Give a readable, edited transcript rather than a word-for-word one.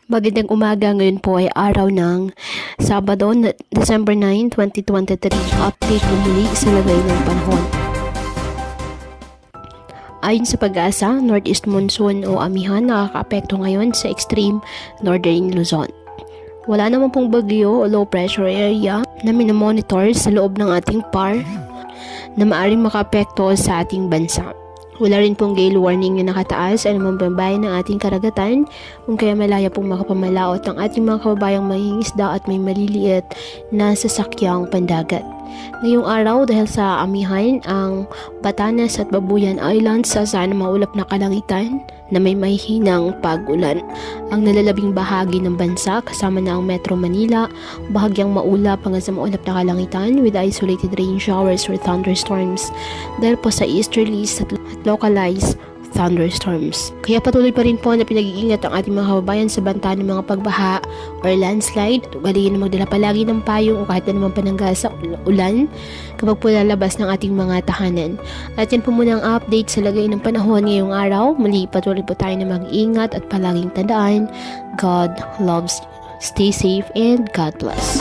Magandang umaga, ngayon po ay araw ng Sabado, December 9, 2023. Update po muli sa lagay ng panahon. Ayon sa Pag-asa, Northeast Monsoon o Amihan nakakaapekto ngayon sa extreme Northern Luzon. Wala naman pong bagyo o low pressure area na minomonitor sa loob ng ating PAR na maaaring makaapekto sa ating bansa. Wala rin pong gale warning na nakataas ay naman bambayan ng ating karagatan kung kaya malaya pong makapamalaot ang ating mga kababayang mangingisda at may maliliit na sasakyang pandagat. Ngayong araw dahil sa amihan ang Batanes at Babuyan Islands sa sana maulap na kalangitan na may mahihinang pag-ulan. Ang nalalabing bahagi ng bansa kasama na ang Metro Manila, bahagyang maulap hanggang sa maulap na kalangitan with isolated rain showers or thunderstorms dahil po sa easterlies at localized thunderstorms. Kaya patuloy pa rin po na pinag-iingat ang ating mga kababayan sa banta ng mga pagbaha or landslide. Galingan na magdala palagi ng payong o kahit na naman panangga sa ulan kapag po lalabas ng ating mga tahanan. At yan po muna ang update sa lagay ng panahon ngayong araw. Muli patuloy po tayo na mag-iingat at palaging tandaan, God loves you. Stay safe and God bless.